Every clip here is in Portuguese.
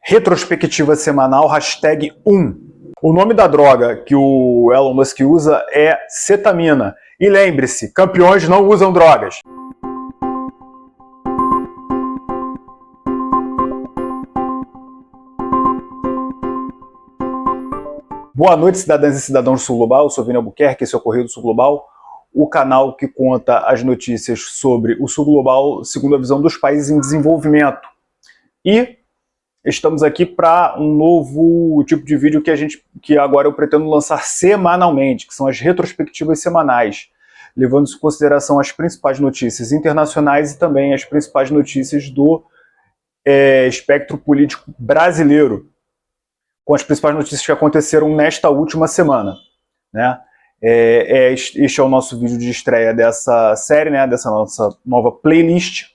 Retrospectiva semanal, #1. O nome da droga que o Elon Musk usa é cetamina. E lembre-se, campeões não usam drogas. Boa noite, cidadãs e cidadãos do Sul Global. Eu sou Vini Albuquerque, esse é o Correio do Sul Global, o canal que conta as notícias sobre o Sul Global segundo a visão dos países em desenvolvimento. E estamos aqui para um novo tipo de vídeo que agora eu pretendo lançar semanalmente, que são as retrospectivas semanais, levando em consideração as principais notícias internacionais e também as principais notícias do espectro político brasileiro, com as principais notícias que aconteceram nesta última semana, né? Este é o nosso vídeo de estreia dessa série, né? Dessa nossa nova playlist.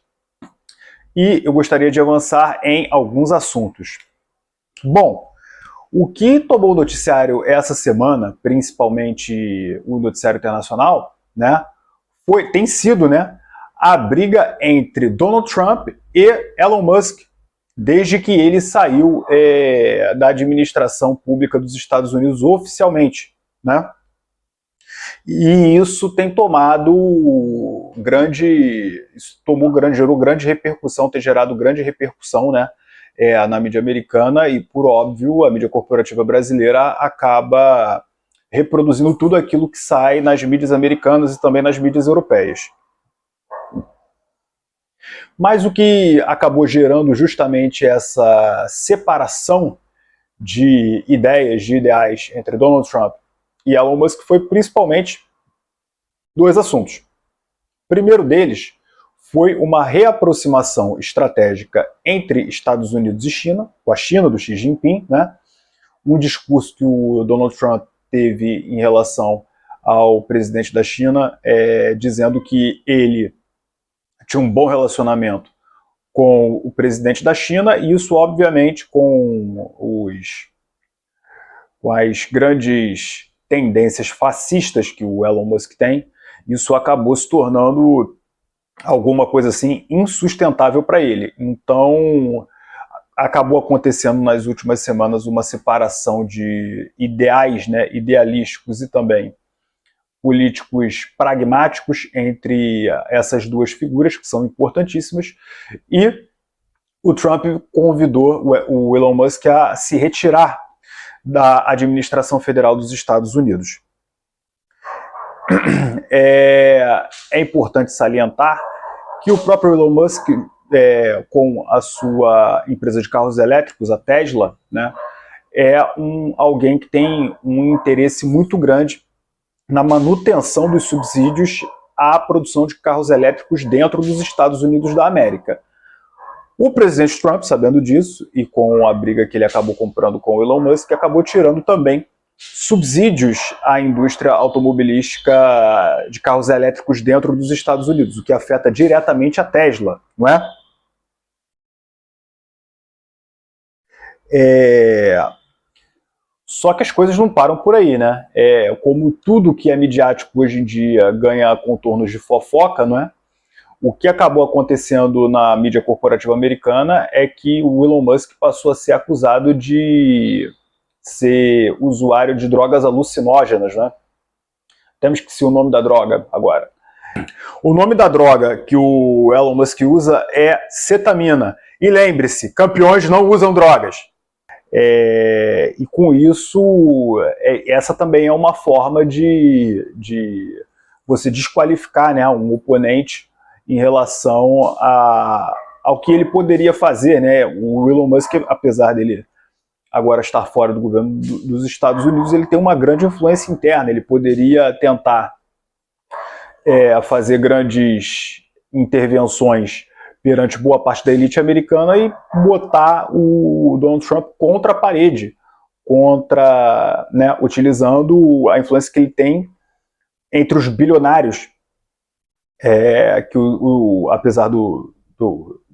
E eu gostaria de avançar em alguns assuntos. Bom, o que tomou o noticiário essa semana, principalmente o noticiário internacional, né, tem sido, né, a briga entre Donald Trump e Elon Musk, desde que ele saiu da administração pública dos Estados Unidos oficialmente, né? E isso tem gerou grande repercussão, tem gerado grande repercussão, né, na mídia americana, e por óbvio a mídia corporativa brasileira acaba reproduzindo tudo aquilo que sai nas mídias americanas e também nas mídias europeias. Mas o que acabou gerando justamente essa separação de ideias, de ideais entre Donald Trump e Elon Musk foi principalmente dois assuntos. O primeiro deles foi uma reaproximação estratégica entre Estados Unidos e China, com a China do Xi Jinping, né? Um discurso que o Donald Trump teve em relação ao presidente da China, dizendo que ele tinha um bom relacionamento com o presidente da China, e isso obviamente com as grandes tendências fascistas que o Elon Musk tem, isso acabou se tornando alguma coisa assim insustentável para ele. Então acabou acontecendo nas últimas semanas uma separação de ideais, né, idealísticos e também políticos pragmáticos entre essas duas figuras, que são importantíssimas, e o Trump convidou o Elon Musk a se retirar da administração federal dos Estados Unidos. É importante salientar que o próprio Elon Musk, com a sua empresa de carros elétricos, a Tesla, né, alguém que tem um interesse muito grande na manutenção dos subsídios à produção de carros elétricos dentro dos Estados Unidos da América. O presidente Trump, sabendo disso, e com a briga que ele acabou comprando com o Elon Musk, acabou tirando também subsídios à indústria automobilística de carros elétricos dentro dos Estados Unidos, o que afeta diretamente a Tesla, não é? Só que as coisas não param por aí, né? Como tudo que é midiático hoje em dia ganha contornos de fofoca, não é? O que acabou acontecendo na mídia corporativa americana é que o Elon Musk passou a ser acusado de ser usuário de drogas alucinógenas, né? Temos que esquecer o nome da droga agora. O nome da droga que o Elon Musk usa é cetamina. E lembre-se, campeões não usam drogas. E com isso, essa também é uma forma de você desqualificar, né, um oponente em relação ao que ele poderia fazer, né? O Elon Musk, apesar dele agora estar fora do governo dos Estados Unidos, ele tem uma grande influência interna, ele poderia tentar fazer grandes intervenções perante boa parte da elite americana e botar o Donald Trump contra a parede, né, utilizando a influência que ele tem entre os bilionários, que apesar do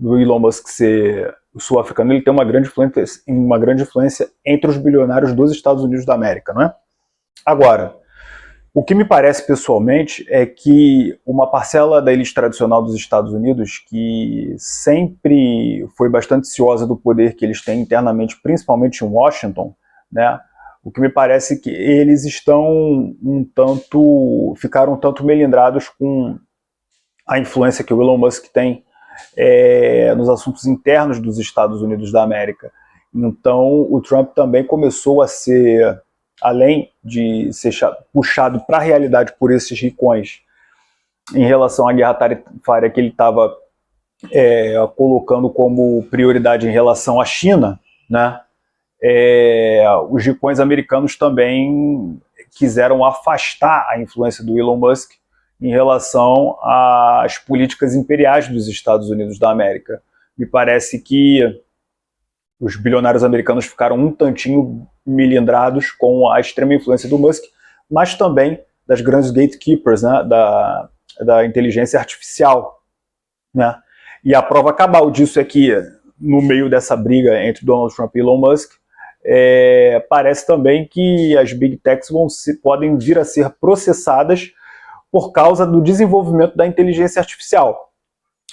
Elon Musk ser sul-africano, ele tem uma grande influência entre os bilionários dos Estados Unidos da América, não é? Agora, O que me parece pessoalmente é que uma parcela da elite tradicional dos Estados Unidos, que sempre foi bastante ciosa do poder que eles têm internamente, principalmente em Washington, né? O que me parece é que eles ficaram um tanto melindrados com a influência que o Elon Musk tem nos assuntos internos dos Estados Unidos da América. Então, o Trump também começou a ser, além de ser puxado para a realidade por esses ricões, em relação à guerra tarifária que ele estava colocando como prioridade em relação à China, né? Os ricões americanos também quiseram afastar a influência do Elon Musk em relação às políticas imperiais dos Estados Unidos da América. Me parece que os bilionários americanos ficaram um tantinho melindrados com a extrema influência do Musk, mas também das grandes gatekeepers, né, da inteligência artificial, né? E a prova cabal disso é que, no meio dessa briga entre Donald Trump e Elon Musk, parece também que as Big Techs podem vir a ser processadas por causa do desenvolvimento da inteligência artificial.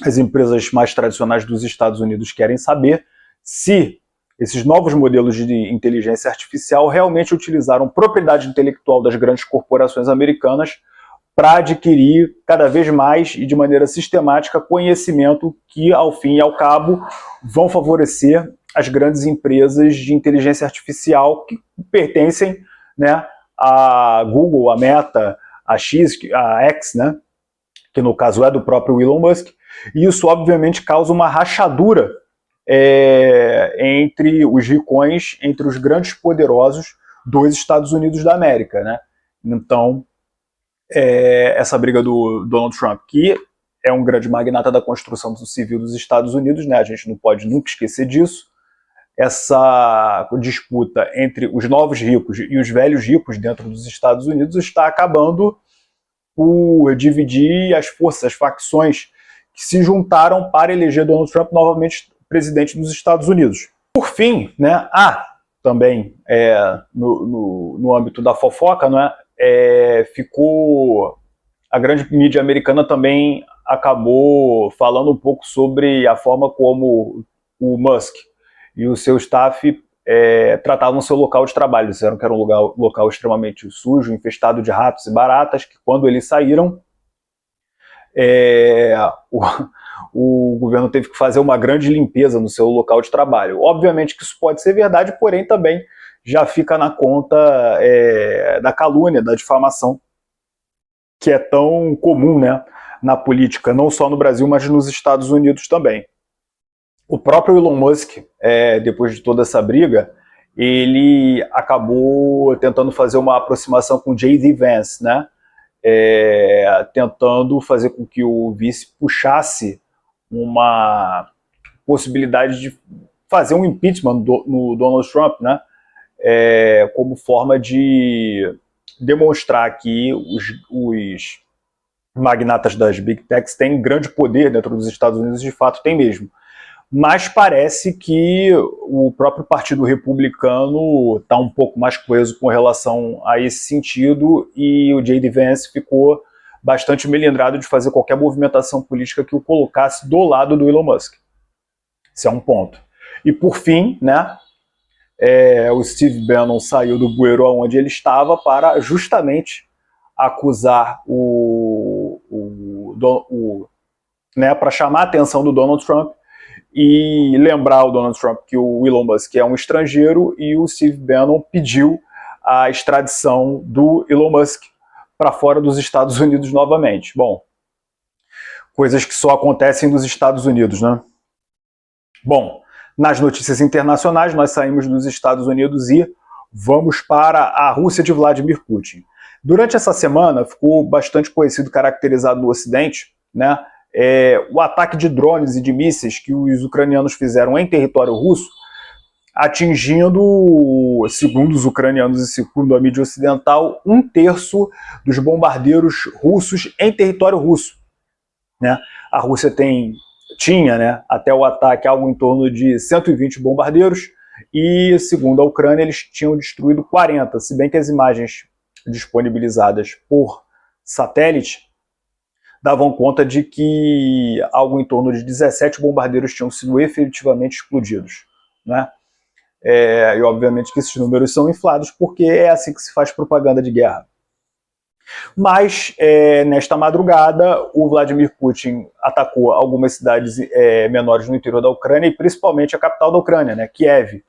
As empresas mais tradicionais dos Estados Unidos querem saber se esses novos modelos de inteligência artificial realmente utilizaram propriedade intelectual das grandes corporações americanas para adquirir cada vez mais e de maneira sistemática conhecimento que, ao fim e ao cabo, vão favorecer as grandes empresas de inteligência artificial que pertencem, né, a Google, a Meta, a X, né, que no caso é do próprio Elon Musk, e isso obviamente causa uma rachadura entre os ricões, entre os grandes poderosos dos Estados Unidos da América, né? Então, essa briga do Donald Trump, que é um grande magnata da construção civil dos Estados Unidos, né? A gente não pode nunca esquecer disso. Essa disputa entre os novos ricos e os velhos ricos dentro dos Estados Unidos está acabando por dividir as forças, as facções que se juntaram para eleger Donald Trump novamente presidente dos Estados Unidos. Por fim, né, também no âmbito da fofoca, né, ficou a grande mídia americana também acabou falando um pouco sobre a forma como o Musk e o seu staff tratavam seu local de trabalho. Disseram que era um local extremamente sujo, infestado de ratos e baratas, que quando eles saíram, o governo teve que fazer uma grande limpeza no seu local de trabalho. Obviamente que isso pode ser verdade, porém também já fica na conta da calúnia, da difamação, que é tão comum, né, na política, não só no Brasil, mas nos Estados Unidos também. O próprio Elon Musk, depois de toda essa briga, ele acabou tentando fazer uma aproximação com J.D. Vance, né, tentando fazer com que o vice puxasse uma possibilidade de fazer um impeachment no Donald Trump, né, como forma de demonstrar que os magnatas das Big Techs têm grande poder dentro dos Estados Unidos, de fato tem mesmo. Mas parece que o próprio Partido Republicano está um pouco mais coeso com relação a esse sentido, e o J.D. Vance ficou bastante melindrado de fazer qualquer movimentação política que o colocasse do lado do Elon Musk. Esse é um ponto. E por fim, né, o Steve Bannon saiu do bueiro onde ele estava para justamente acusar né, para chamar a atenção do Donald Trump e lembrar o Donald Trump que o Elon Musk é um estrangeiro, e o Steve Bannon pediu a extradição do Elon Musk para fora dos Estados Unidos novamente. Bom, coisas que só acontecem nos Estados Unidos, né? Bom, nas notícias internacionais, nós saímos dos Estados Unidos e vamos para a Rússia de Vladimir Putin. Durante essa semana, ficou bastante conhecido, caracterizado no Ocidente, né, o ataque de drones e de mísseis que os ucranianos fizeram em território russo, atingindo, segundo os ucranianos e segundo a mídia ocidental, 1/3 dos bombardeiros russos em território russo, né? A Rússia tinha, né, até o ataque, algo em torno de 120 bombardeiros, e segundo a Ucrânia eles tinham destruído 40, se bem que as imagens disponibilizadas por satélite davam conta de que algo em torno de 17 bombardeiros tinham sido efetivamente explodidos, né? E obviamente que esses números são inflados porque é assim que se faz propaganda de guerra. Mas, nesta madrugada, o Vladimir Putin atacou algumas cidades menores no interior da Ucrânia e principalmente a capital da Ucrânia, né, Kiev.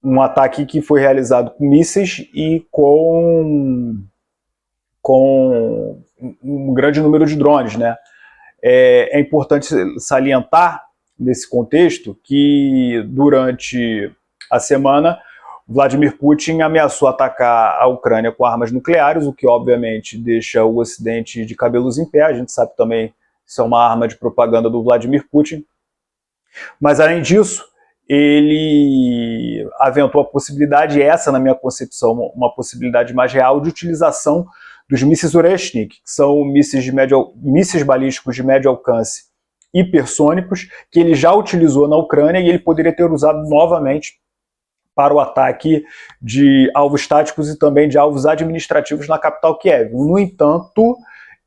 Um ataque que foi realizado com mísseis e com um grande número de drones, né? É importante salientar, nesse contexto, que durante a semana Vladimir Putin ameaçou atacar a Ucrânia com armas nucleares, o que obviamente deixa o Ocidente de cabelos em pé. A gente sabe também que isso é uma arma de propaganda do Vladimir Putin. Mas além disso, ele aventou a possibilidade, essa na minha concepção, uma possibilidade mais real de utilização dos mísseis Oreshnik, que são mísseis balísticos de médio alcance hipersônicos, que ele já utilizou na Ucrânia e ele poderia ter usado novamente para o ataque de alvos táticos e também de alvos administrativos na capital Kiev. No entanto,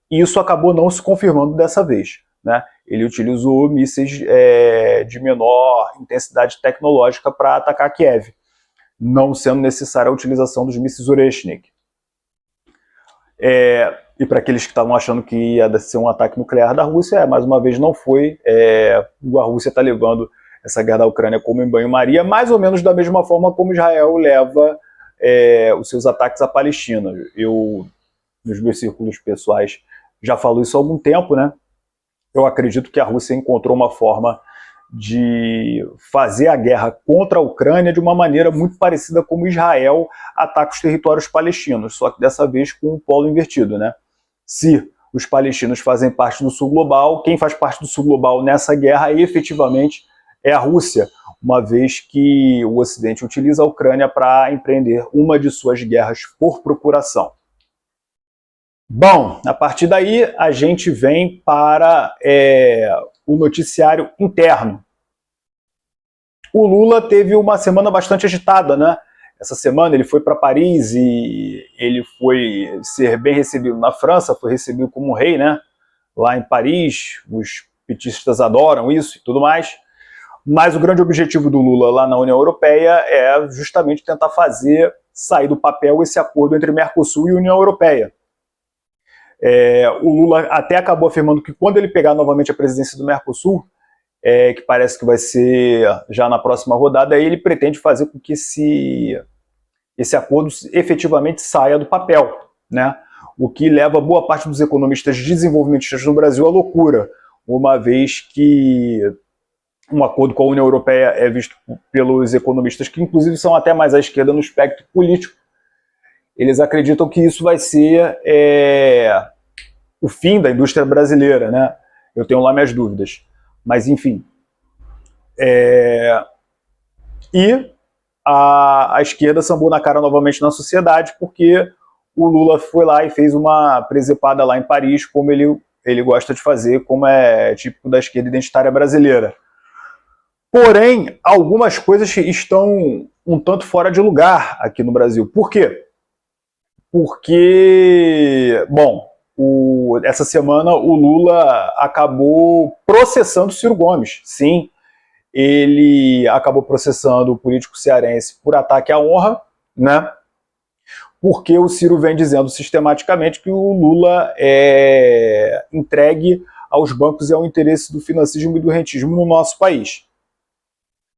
isso acabou não se confirmando dessa vez, né? Ele utilizou mísseis de menor intensidade tecnológica para atacar Kiev, não sendo necessária a utilização dos mísseis Oreshnik. E para aqueles que estavam achando que ia ser um ataque nuclear da Rússia, mais uma vez não foi. A Rússia está levando essa guerra da Ucrânia como em banho-maria, mais ou menos da mesma forma como Israel leva os seus ataques à Palestina. Eu, nos meus círculos pessoais, já falo isso há algum tempo, né? Eu acredito que a Rússia encontrou uma forma de fazer a guerra contra a Ucrânia de uma maneira muito parecida como Israel ataca os territórios palestinos, só que dessa vez com um polo invertido, né? Se os palestinos fazem parte do Sul Global, quem faz parte do Sul Global nessa guerra efetivamente é a Rússia, uma vez que o Ocidente utiliza a Ucrânia para empreender uma de suas guerras por procuração. Bom, a partir daí a gente vem para o noticiário interno. O Lula teve uma semana bastante agitada, né? Essa semana ele foi para Paris e ele foi ser bem recebido na França, foi recebido como um rei, né? Lá em Paris, os petistas adoram isso e tudo mais. Mas o grande objetivo do Lula lá na União Europeia é justamente tentar fazer sair do papel esse acordo entre Mercosul e União Europeia. O Lula até acabou afirmando que quando ele pegar novamente a presidência do Mercosul, que parece que vai ser já na próxima rodada, ele pretende fazer com que esse acordo efetivamente saia do papel, né? O que leva boa parte dos economistas desenvolvimentistas no Brasil à loucura, uma vez que um acordo com a União Europeia é visto pelos economistas, que inclusive são até mais à esquerda no espectro político. Eles acreditam que isso vai ser o fim da indústria brasileira, né? Eu tenho lá minhas dúvidas. Mas, enfim. E a esquerda sambou na cara novamente na sociedade, porque o Lula foi lá e fez uma presepada lá em Paris, como ele gosta de fazer, como é típico da esquerda identitária brasileira. Porém, algumas coisas estão um tanto fora de lugar aqui no Brasil. Por quê? Porque, bom, essa semana o Lula acabou processando Ciro Gomes. Sim, ele acabou processando o político cearense por ataque à honra, né? Porque o Ciro vem dizendo sistematicamente que o Lula é entregue aos bancos e ao interesse do financismo e do rentismo no nosso país,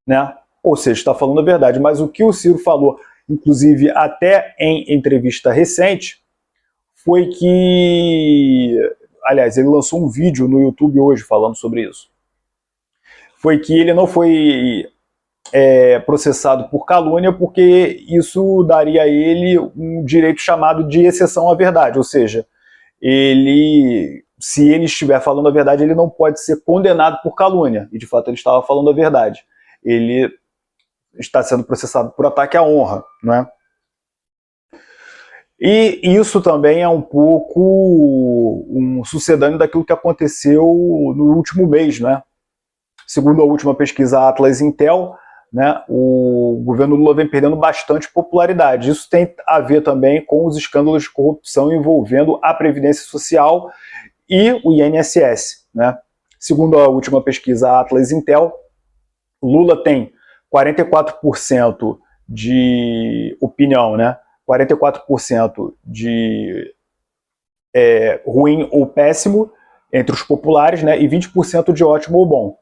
né? Ou seja, está falando a verdade. Mas o que o Ciro falou, inclusive até em entrevista recente, foi que, aliás, ele lançou um vídeo no YouTube hoje falando sobre isso, foi que ele não foi processado por calúnia porque isso daria a ele um direito chamado de exceção à verdade, ou seja, se ele estiver falando a verdade, ele não pode ser condenado por calúnia, e de fato ele estava falando a verdade. Ele está sendo processado por ataque à honra, né? E isso também é um pouco um sucedâneo daquilo que aconteceu no último mês, né? Segundo a última pesquisa Atlas Intel, né, o governo Lula vem perdendo bastante popularidade. Isso tem a ver também com os escândalos de corrupção envolvendo a Previdência Social e o INSS, né? Segundo a última pesquisa Atlas Intel, Lula tem 44% de opinião, né? 44% de ruim ou péssimo entre os populares, né? E 20% de ótimo ou bom.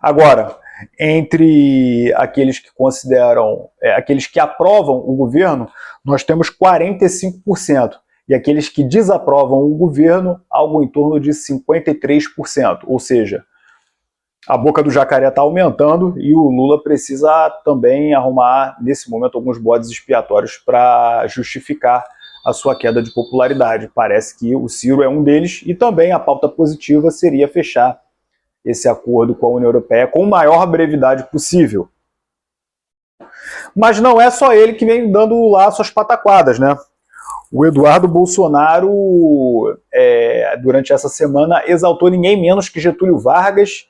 Agora, entre aqueles que consideram, aqueles que aprovam o governo, nós temos 45%. E aqueles que desaprovam o governo, algo em torno de 53%. Ou seja, a boca do jacaré está aumentando e o Lula precisa também arrumar, nesse momento, alguns bodes expiatórios para justificar a sua queda de popularidade. Parece que o Ciro é um deles e também a pauta positiva seria fechar esse acordo com a União Europeia com a maior brevidade possível. Mas não é só ele que vem dando lá suas pataquadas, né? O Eduardo Bolsonaro, durante essa semana, exaltou ninguém menos que Getúlio Vargas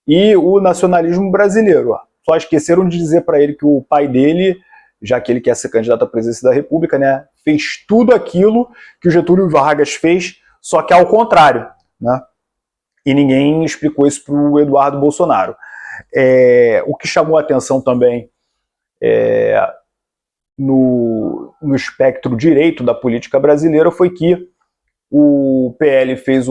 e o nacionalismo brasileiro. Só esqueceram de dizer para ele que o pai dele, já que ele quer ser candidato à presidência da República, né, fez tudo aquilo que o Getúlio Vargas fez, só que ao contrário, né? E ninguém explicou isso para o Eduardo Bolsonaro. O que chamou a atenção também no espectro direito da política brasileira foi que o PL fez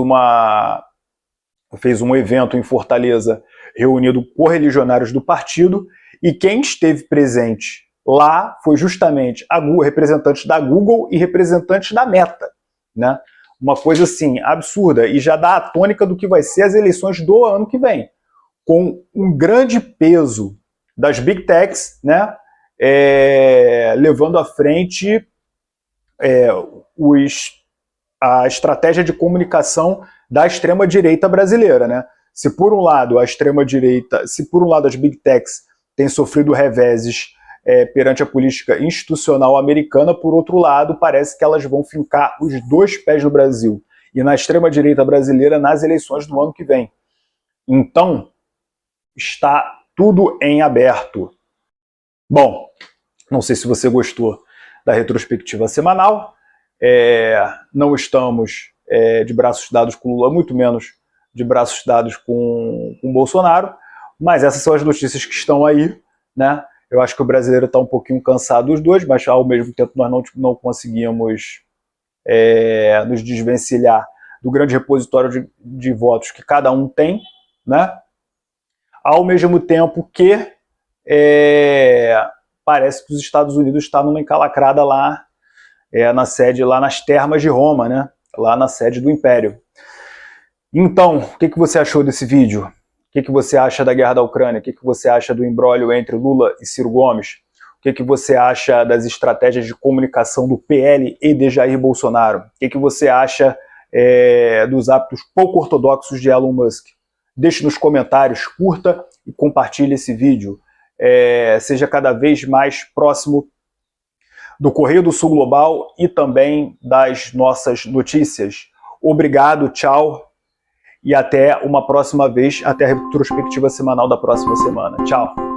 um evento em Fortaleza reunido correligionários do partido e quem esteve presente lá foi justamente representantes da Google e representantes da Meta, né? Uma coisa assim absurda e já dá a tônica do que vai ser as eleições do ano que vem, com um grande peso das Big Techs, né? Levando à frente a estratégia de comunicação da extrema-direita brasileira, né? Se por um lado as Big Techs têm sofrido reveses perante a política institucional americana, por outro lado, parece que elas vão fincar os dois pés no Brasil e na extrema-direita brasileira nas eleições do ano que vem. Então, está tudo em aberto. Bom, não sei se você gostou da retrospectiva semanal. Não estamos de braços dados com Lula, muito menos de braços dados com Bolsonaro, mas essas são as notícias que estão aí, né? Eu acho que o brasileiro está um pouquinho cansado dos dois, mas ao mesmo tempo nós não conseguimos nos desvencilhar do grande repositório de votos que cada um tem, né? Ao mesmo tempo que parece que os Estados Unidos estão numa encalacrada lá na sede, lá nas termas de Roma, né? Lá na sede do Império. Então, o que você achou desse vídeo? O que você acha da guerra da Ucrânia? O que você acha do imbróglio entre Lula e Ciro Gomes? O que você acha das estratégias de comunicação do PL e de Jair Bolsonaro? O que você acha dos hábitos pouco ortodoxos de Elon Musk? Deixe nos comentários, curta e compartilhe esse vídeo. Seja cada vez mais próximo do Correio do Sul Global e também das nossas notícias. Obrigado, tchau. E até uma próxima vez, até a retrospectiva semanal da próxima semana. Tchau!